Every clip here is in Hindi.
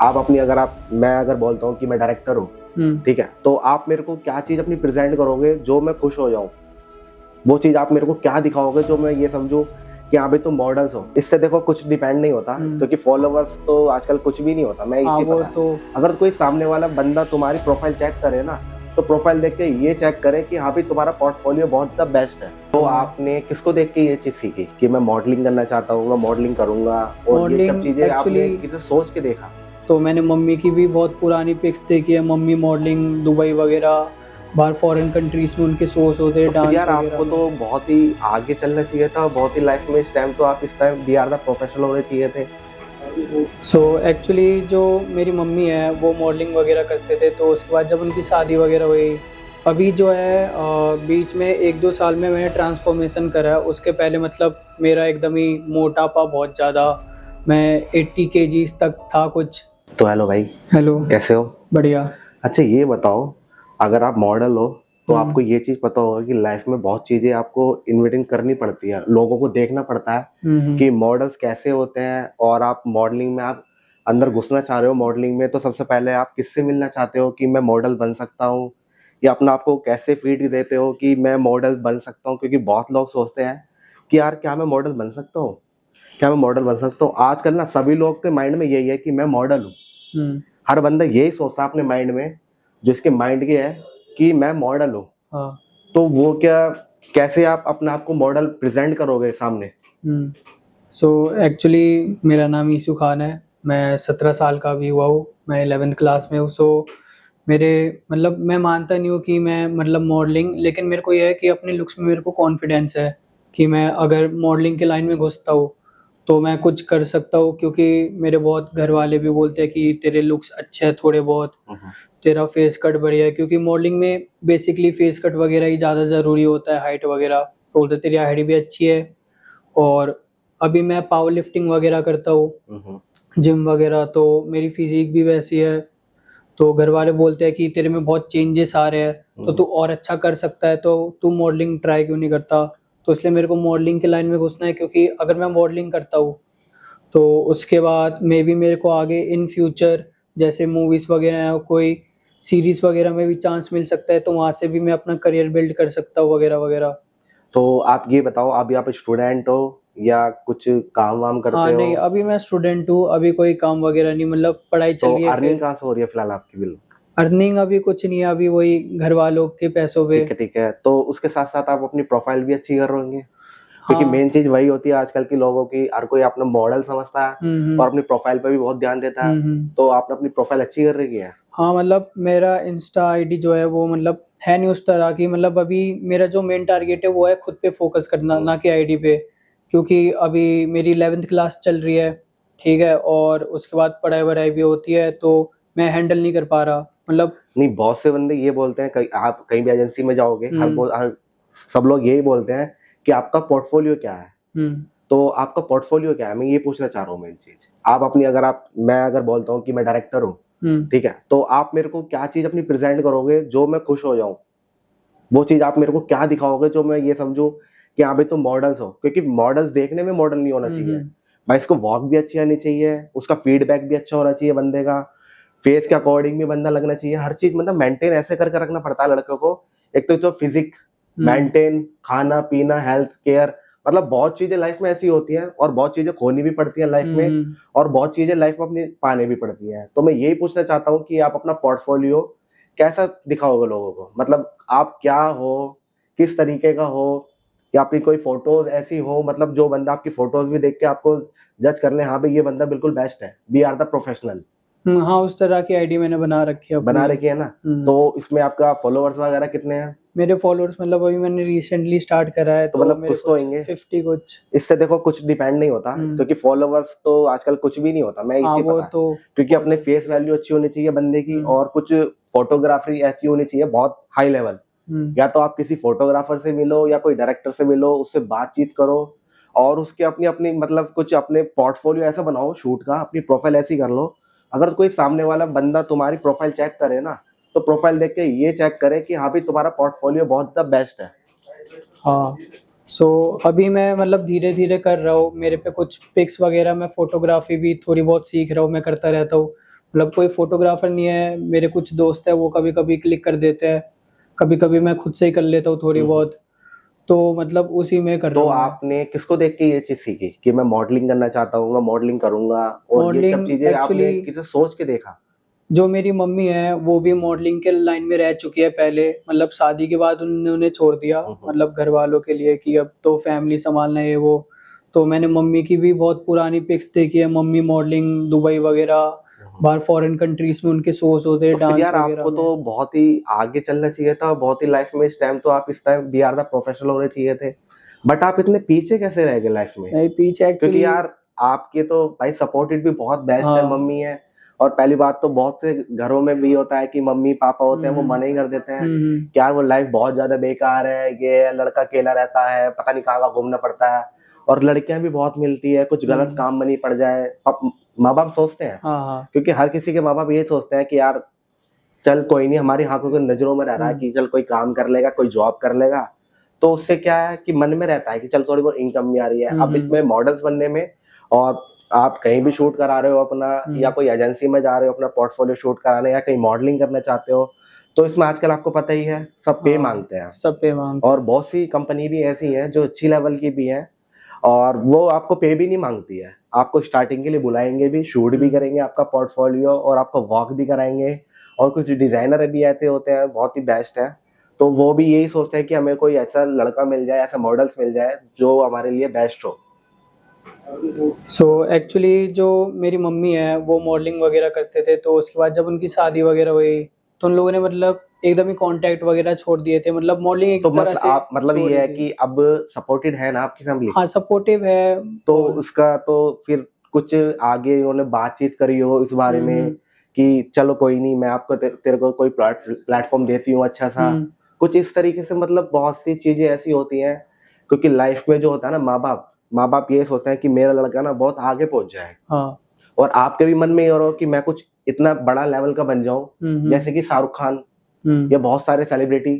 आप अपनी मैं अगर बोलता हूँ कि मैं डायरेक्टर हूँ, ठीक है, तो आप मेरे को क्या चीज अपनी प्रेजेंट करोगे जो मैं खुश हो जाऊं? वो चीज आप मेरे को क्या दिखाओगे जो मैं ये समझूं कि हाँ भाई तुम मॉडल्स हो? इससे देखो कुछ डिपेंड नहीं होता, क्योंकि फॉलोवर्स तो आजकल कुछ भी नहीं होता। मैं एक चीज वो पता है, तो अगर कोई सामने वाला बंदा तुम्हारी प्रोफाइल चेक करे ना, तो प्रोफाइल देख के ये चेक करे कि हाँ भाई तुम्हारा पोर्टफोलियो बहुत द बेस्ट है। तो आपने किसको देख के ये चीज सीखी कि मैं मॉडलिंग करना चाहता हूँ, मैं मॉडलिंग करूंगा, और ये सब मॉडलिंग चीजें आपने एक्चुअली किसे सोच के देखा? तो मैंने मम्मी की भी बहुत पुरानी पिक्स देखी है। मम्मी मॉडलिंग दुबई वगैरह, बाहर फॉरेन कंट्रीज में उनके शोज होते हैं तो फिर डांस यार वगैरह आपको में। तो बहुत ही आगे चलना चाहिए था, बहुत ही लाइफ में इस टाइम तो आप इस time be are the professional होने चाहिए थे। सो एक्चुअली जो मेरी मम्मी है वो मॉडलिंग वगैरह करते थे, तो उसके बाद जब उनकी शादी वगैरह हुई, अभी जो है बीच में 1-2 साल में मैंने ट्रांसफॉर्मेशन करा है। उसके पहले मतलब मेरा एकदम ही मोटापा बहुत ज़्यादा, मैं 80 kgs तक था कुछ। तो हेलो भाई, हेलो। कैसे हो? बढ़िया। अच्छा ये बताओ, अगर आप मॉडल हो तो हम्म। आपको ये चीज पता होगा कि लाइफ में बहुत चीजें आपको इन्वेंटिंग करनी पड़ती है, लोगों को देखना पड़ता है हम्म। कि मॉडल्स कैसे होते हैं। और आप मॉडलिंग में आप अंदर घुसना चाह रहे हो मॉडलिंग में, तो सबसे पहले आप किससे मिलना चाहते हो कि मैं मॉडल बन सकता हूँ? या अपना आपको कैसे फीड देते हो कि मैं मॉडल बन सकता हूँ? क्योंकि बहुत लोग सोचते हैं कि यार क्या मैं मॉडल बन सकता हूँ, क्या मैं मॉडल बन सकता हूँ? आजकल ना सभी लोग के माइंड में यही है कि मैं मॉडल हूँ। हम्म। हर बंदा यही सोचता है अपने माइंड में, जो इसके माइंड के है कि मैं मॉडल हूँ। हाँ। तो वो क्या, कैसे आप अपने आप को मॉडल प्रेजेंट करोगे सामने? हम्म। सो एक्चुअली मेरा नाम ईशू खान है। मैं 17 साल का भी हुआ हूँ। मैं 11th क्लास में हूँ। सो मेरे मतलब मैं मानता नहीं हूँ कि मैं मतलब मॉडलिंग, लेकिन मेरे को यह है कि अपने लुक्स में मेरे को कॉन्फिडेंस है कि मैं अगर मॉडलिंग के लाइन में घुसता हूँ तो मैं कुछ कर सकता हूँ। क्योंकि मेरे बहुत घर वाले भी बोलते हैं कि तेरे लुक्स अच्छे हैं थोड़े बहुत, तेरा फेस कट बढ़िया है। क्योंकि मॉडलिंग में बेसिकली फेस कट वगैरह ही ज़्यादा ज़रूरी होता है, हाइट वगैरह। तो बोलते तेरी हाइट भी अच्छी है। और अभी मैं पावर लिफ्टिंग वगैरह करता हूँ, जिम वगैरह, तो मेरी फिजिक भी वैसी है। तो घर वाले बोलते हैं कि तेरे में बहुत चेंजेस आ रहे हैं तो तू और अच्छा कर सकता है, तो तू मॉडलिंग ट्राई क्यों नहीं करता? तो इसलिए मेरे को मॉडलिंग के लाइन में घुसना है, क्योंकि अगर मैं मॉडलिंग करता हूँ तो उसके बाद मे बी मेरे को आगे इन फ्यूचर जैसे मूवीज़ वगैरह या कोई सीरीज़ वगैरह में भी चांस मिल सकता है, तो वहाँ से भी मैं अपना करियर बिल्ड कर सकता हूँ वगैरह वगैरह। तो आप ये बताओ, अभी आप स्टूडेंट हो या कुछ काम वाम करते हाँ हो? नहीं, अभी मैं स्टूडेंट हूँ, अभी कोई काम वगैरह नहीं, मतलब पढ़ाई चल तो रही है। अर्निंग फिर कहाँ से हो रही है फिलहाल आपकी बिल? अर्निंग अभी कुछ नहीं है, अभी वही घर वालों के पैसों पे। ठीक है ठीक है, तो उसके साथ साथ आप अपनी प्रोफाइल भी अच्छी कर रहे होंगे, क्योंकि हाँ। मेन चीज वही होती है आजकल की लोगों की, हर कोई अपना मॉडल समझता है हम्म। और अपनी प्रोफाइल पे भी बहुत ध्यान देता है। हम्म। तो आपने अपनी प्रोफाइल अच्छी कर रखी है? हाँ मतलब मेरा इंस्टा आईडी जो है वो मतलब है नहीं उस तरह की। मतलब अभी मेरा जो मेन टारगेट है वो है खुद पे फोकस करना, ना कि आईडी पे। क्योंकि अभी मेरी 11th क्लास चल रही है, ठीक है, और उसके बाद पढ़ाई वढ़ाई भी होती है, तो मैं हैंडल नहीं कर पा रहा मतलब। नहीं, बहुत से बंदे ये बोलते हैं, कहीं आप कहीं भी एजेंसी में जाओगे, हम्म। हर सब लोग यही बोलते हैं कि आपका पोर्टफोलियो क्या है। हम्म। तो आपका पोर्टफोलियो क्या है, मैं ये पूछना चाह रहा हूँ मेन चीज। आप अपनी अगर आप मैं अगर बोलता हूँ कि मैं डायरेक्टर हूँ, हम्म। ठीक है, तो आप मेरे को क्या चीज अपनी प्रेजेंट करोगे जो मैं खुश हो जाऊं? वो चीज आप मेरे को क्या दिखाओगे जो मैं ये समझूं कि हाँ भाई तुम मॉडल्स हो? क्योंकि मॉडल्स देखने में मॉडल नहीं होना चाहिए हम्म। भाई, इसको वॉक भी अच्छी आनी चाहिए, उसका फीडबैक भी अच्छा होना चाहिए बंदे का, फेस के अकॉर्डिंग भी बंदा लगना चाहिए, हर चीज मतलब मेंटेन ऐसे करके रखना पड़ता है लड़कों को। एक तो जो फिजिक हम्म। मेंटेन, खाना पीना, हेल्थ केयर, मतलब बहुत चीजें लाइफ में ऐसी होती हैं, और बहुत चीजें खोनी भी पड़ती है लाइफ में, हम्म। और बहुत चीजें लाइफ में अपनी पाने भी पड़ती है। तो मैं यही पूछना चाहता हूँ कि आप अपना पोर्टफोलियो कैसा दिखाओगे लोगों को, मतलब आप क्या हो, किस तरीके का हो, या आपकी कोई फोटोज ऐसी हो, मतलब जो बंदा आपकी फोटोज भी देख के आपको जज कर ले, हाँ भाई ये बंदा बिल्कुल बेस्ट है, वी आर द प्रोफेशनल। हाँ उस तरह की आईडी मैंने बना रखी है बना अपनी। रखी है ना? तो इसमें आपका फॉलोअर्स वगैरह कितने हैं? मेरे फॉलोअर्स मतलब अभी मैंने रिसेंटली स्टार्ट करा है, तो तो मतलब मेरे कुछ तो कुछ होंगे। 50 कुछ। इससे देखो कुछ डिपेंड नहीं होता, हम्म। क्योंकि फॉलोअर्स तो आजकल कुछ भी नहीं होता। मैं एक हाँ चीज वो पता है, तो क्योंकि अपने फॉलो। फेस वैल्यू अच्छी होनी चाहिए बंदे की, हम्म। और कुछ फोटोग्राफी ऐसी होनी चाहिए बहुत हाई लेवल। हम्म। या तो आप किसी फोटोग्राफर से मिलो या कोई डायरेक्टर से मिलो, उससे बातचीत करो, और उसके अपनी अपनी मतलब कुछ अपने पोर्टफोलियो ऐसा बनाओ शूट का, अपनी प्रोफाइल ऐसी कर लो। अगर कोई सामने वाला बंदा तुम्हारी प्रोफाइल चेक करे ना, तो प्रोफाइल देख के ये चेक करे कि हाँ भाई तुम्हारा पोर्टफोलियो बहुत द बेस्ट है। हाँ। सो अभी मैं मतलब धीरे धीरे कर रहा हूँ। मेरे पे कुछ पिक्स वगैरह, मैं फोटोग्राफी भी थोड़ी बहुत सीख रहा हूँ, मैं करता रहता हूँ। मतलब कोई फोटोग्राफर नहीं है, मेरे कुछ दोस्त है वो कभी कभी क्लिक कर देते हैं, कभी कभी मैं खुद से ही कर लेता हूँ थोड़ी बहुत। तो मतलब उसी में कर रहा तो हूँ मैं। आपने किसको देख के ये चीज सीखी कि मैं मॉडलिंग करना चाहता हूँ, मैं मॉडलिंग करूंगा, और ये सब मॉडलिंग चीजें एक्चुअली आपने किसे सोच के देखा? जो मेरी मम्मी है वो भी मॉडलिंग के लाइन में रह चुकी है पहले, मतलब शादी के बाद उन्होंने छोड़ दिया, हम्म, मतलब घर वालों के लिए कि अब तो फैमिली संभालना है वो। तो मैंने मम्मी की भी बहुत पुरानी पिक्स देखी है, मम्मी मॉडलिंग दुबई वगैरह, हम्म। बाहर फॉरेन कंट्रीज में उनके शोज होते तो हैं फिर डांस यार वगैरह आपको में। तो बहुत ही आगे चलना चाहिए था, बहुत ही लाइफ में इस टाइम तो आप इस time be are the professional होने चाहिए थे। बट आप इतने पीछे कैसे रह गए लाइफ में? नहीं पीछे क्योंकि एक्चुअली। यार आपके तो भाई सपोर्टेड भी बहुत बेस्ट है, हाँ। मम्मी है। और पहली बात तो बहुत से घरों में भी होता है कि मम्मी पापा होते हैं वो हम्म मना ही कर देते हैं हम्म कि यार वो लाइफ बहुत ज्यादा बेकार है, ये लड़का अकेला रहता है, पता नहीं कहाँ कहाँ घूमना पड़ता है। और लड़कियां भी बहुत मिलती है, कुछ गलत हम्म। काम में नहीं पड़ जाए, माँ बाप सोचते हैं। हाँ हाँ। क्योंकि हर किसी के माँ बाप ये सोचते हैं कि यार चल कोई नहीं, हमारी आंखों की नजरों में रह रहा है हम्म कि चल कोई काम कर लेगा, कोई जॉब कर लेगा। तो उससे क्या है कि मन में रहता है कि चल थोड़ी बहुत इनकम भी आ रही है अब हम्म इसमें मॉडल्स बनने में। और आप कहीं भी शूट करा रहे हो अपना, या हम्म। कोई एजेंसी में जा रहे हो अपना पोर्टफोलियो शूट कराने, या कहीं मॉडलिंग करना चाहते हो, तो इसमें आजकल आपको पता ही है सब पे हाँ मांगते हैं। सब पे मांगते और हैं। बहुत सी कंपनी भी ऐसी हैं जो अच्छी लेवल की भी हैं, और वो आपको पे भी नहीं मांगती है, आपको स्टार्टिंग के लिए बुलाएंगे भी, शूट भी हम्म। करेंगे आपका पोर्टफोलियो, और आपको वॉक भी कराएंगे। और कुछ डिजाइनर भी ऐसे होते हैं बहुत ही बेस्ट है, तो वो भी यही सोचते हैं कि हमें कोई ऐसा लड़का मिल जाए, ऐसा मॉडल्स मिल जाए जो हमारे लिए बेस्ट हो। सो एक्चुअली जो मेरी मम्मी है वो मॉडलिंग वगैरह करते थे, तो उसके बाद जब उनकी शादी वगैरह हुई तो उन लोगों ने मतलब एकदम ही कांटेक्ट वगैरह छोड़ दिए थे, मतलब मॉडलिंग तो एक तरह मतलब से आप मतलब छोड़ ये दी है थी। कि अब सपोर्टेड है ना आपकी फैमिली? हाँ सपोर्टिव है। तो और उसका तो फिर कुछ आगे उन्होंने बातचीत करी हो इस बारे में हम्म कि चलो कोई नहीं, मैं आपको तेरे को कोई प्लेटफॉर्म देती हूँ अच्छा सा, हम्म। कुछ इस तरीके से? मतलब बहुत सी चीजें ऐसी होती हैं, क्योंकि लाइफ में जो होता है ना, माँ बाप ये सोचते हैं कि मेरा लड़का ना बहुत आगे पहुंच जाए। हाँ। और आपके भी मन में ये हो रहा हो कि मैं कुछ इतना बड़ा लेवल का बन जाऊं, हम्म। जैसे कि शाहरुख खान हम्म। या बहुत सारे सेलिब्रिटी।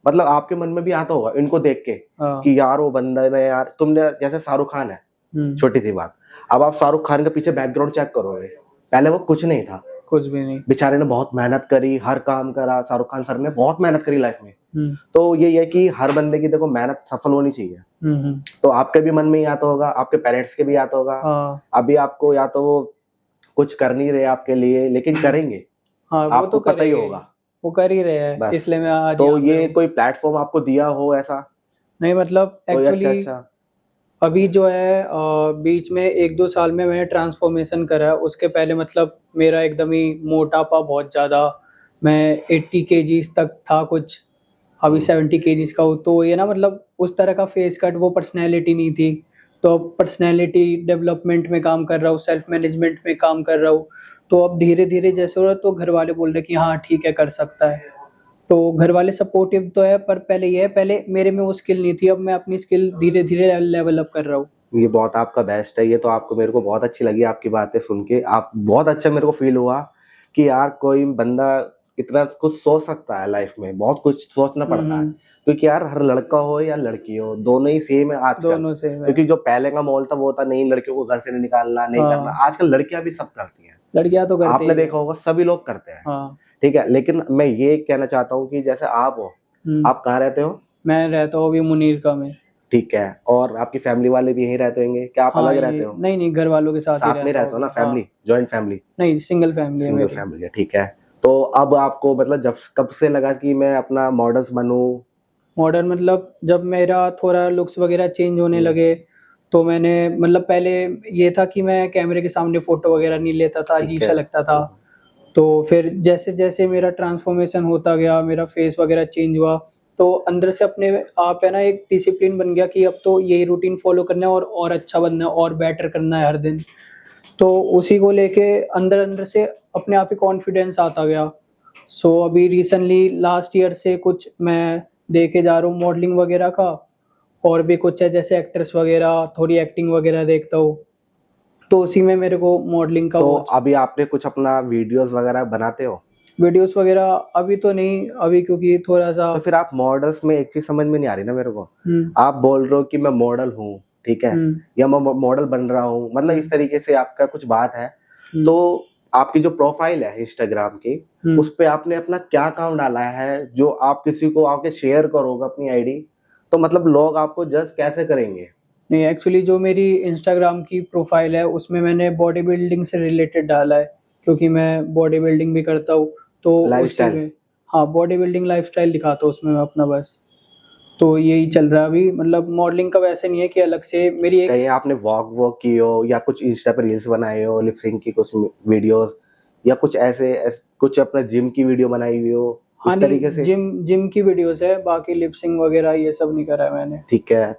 मतलब आपके मन में भी आता होगा इनको देख के हाँ। कि यार वो बंदा ने, यार तुमने, जैसे शाहरुख खान है, हम्म। छोटी सी बात, अब आप शाहरुख खान के पीछे बैकग्राउंड चेक करोगे, पहले वो कुछ नहीं था, कुछ भी नहीं। बेचारे ने बहुत मेहनत करी, हर काम करा, शाहरुख खान सर ने बहुत मेहनत करी लाइफ में। हम्म तो ये है कि हर बंदे की देखो मेहनत सफल होनी चाहिए। हम्म। तो आपके भी मन में ही आता होगा, आपके पेरेंट्स के भी आता होगा। हाँ। अभी आपको या तो वो कुछ कर नहीं रहे आपके लिए, लेकिन हम्म। करेंगे, हाँ वो आपको तो पता ही करेंगे ही। होगा। वो कर ही रहे हैं बस, इसलिए मैं आज तो यहाँ पे ये हूँ। कोई प्लेटफॉर्म आपको दिया हो ऐसा, नहीं मतलब कोई अच्छा एक्चुअली अच्छा? अभी जो है बीच में एक दो साल में मैंने ट्रांसफॉर्मेशन करा है, उसके पहले मतलब मेरा एकदम ही मोटापा बहुत ज़्यादा, मैं 80 केजीज तक था कुछ, अभी हम्म। 70 केजीज का हूँ। तो ये ना मतलब उस तरह का फेस कट, वो पर्सनैलिटी नहीं थी। तो अब पर्सनैलिटी डेवलपमेंट में काम कर रहा हूँ, सेल्फ मैनेजमेंट में काम कर रहा हूँ। तो अब धीरे धीरे जैसे हो रहा है, तो घर वाले बोल रहे कि हाँ ठीक है कर सकता है। तो घर वाले सपोर्टिव तो है, पर पहले ये है, पहले मेरे में वो स्किल नहीं थी, अब मैं अपनी स्किल धीरे धीरे लेवल अप कर रहा हूँ। ये बहुत आपका बेस्ट है, ये तो आपको, मेरे को बहुत अच्छी लगी आपकी बातें सुन के, आप बहुत अच्छा मेरे को फील हुआ कि यार कोई बंदा इतना कुछ सोच सकता है लाइफ में, बहुत कुछ सोचना पड़ता है। हम्म। क्योंकि यार हर लड़का हो या लड़की हो, दोनों ही सेम है आजकल। दोनों सेम है। क्योंकि जो पहले का माहौल था वो था नहीं, लड़कियों को घर से नहीं निकालना, नहीं करना, हाँ आजकल लड़कियां भी सब करती हैं। लड़कियां तो करते आपने ही है। देखा होगा सभी लोग करते हैं। हाँ। ठीक है, लेकिन मैं ये कहना चाहता हूँ कि जैसे आप हो, हम्म। आप कहाँ रहते हो? मैं रहता हूँ अभी मुनीरका में। ठीक है, और आपकी फैमिली वाले भी यहीं रहते होंगे, क्या आप हाँ अलग ये रहते हो? नहीं नहीं, घर वालों के साथ ही साथ में रहता हूँ रहते हो ना, अभी। हाँ। Family, joint family? नहीं सिंगल फैमिली है सिंगल मेरी। फैमिली है, ठीक है। तो अब आपको मतलब जब कब से लगा कि मैं अपना मॉडल्स बनूं? मॉडर्न मतलब जब मेरा थोड़ा लुक्स वगैरह चेंज होने हम्म, लगे, तो मैंने मतलब पहले ये था कि मैं कैमरे के सामने फोटो वगैरह नहीं लेता था, ठीक अजीब है। सा लगता था। तो फिर जैसे जैसे मेरा ट्रांसफॉर्मेशन होता गया, मेरा फेस वगैरह चेंज हुआ, तो अंदर से अपने आप है ना एक डिसिप्लिन बन गया कि अब तो यही रूटीन फॉलो करना है, और अच्छा बनना है और बेटर करना है हर दिन। तो उसी को लेके अंदर अंदर से अपने आप ही कॉन्फिडेंस आता गया। सो अभी रिसेंटली लास्ट ईयर से कुछ मैं देखे जा रहा हूँ मॉडलिंग वगैरह का, और भी कुछ है जैसे एक्ट्रेस वगैरह, थोड़ी एक्टिंग वगैरह देखता हूँ, तो उसी में मेरे को मॉडलिंग का तो वो। अभी आपने कुछ अपना वीडियोस वगैरह बनाते हो? वीडियोस वगैरह अभी तो नहीं, अभी क्योंकि थोड़ा सा। तो फिर आप मॉडल्स में एक चीज समझ में नहीं आ रही ना मेरे को, हम्म आप बोल रहे हो कि मैं मॉडल हूँ, ठीक है, हम्म या मैं मॉडल बन रहा हूँ, मतलब इस हम्म तरीके से आपका कुछ बात है। हम्म तो आपकी जो प्रोफाइल है इंस्टाग्राम की, हम्म। उस पे आपने अपना क्या काम डाला है जो आप किसी को आके शेयर करोगे अपनी आईडी, तो मतलब लोग आपको जज कैसे करेंगे? नहीं, एक्चुअली जो मेरी इंस्टाग्राम की प्रोफाइल है उसमें मैंने बॉडी बिल्डिंग से रिलेटेड डाला है, क्योंकि मैं बॉडी बिल्डिंग भी करता हूँ, तो उसी लाइफस्टाइल? में हाँ बॉडी बिल्डिंग लाइफस्टाइल दिखाता हूँ उसमें मैं अपना बस। तो यही चल रहा है अभी, मतलब मॉडलिंग का वैसे नहीं है कि अलग से मेरी एक। कहीं आपने वॉक वॉक की हो या कुछ इंस्टा पे रील्स बनाए हो, लिपसिंग की कुछ वीडियोस, या कुछ कुछ अपने जिम की वीडियो बनाई हुई हो हाँ इस तरीके नहीं, से? जिम जिम की वीडियोस है, बाकी लिपसिंग वगैरह ये सब नहीं करा है मैंने। ठीक है।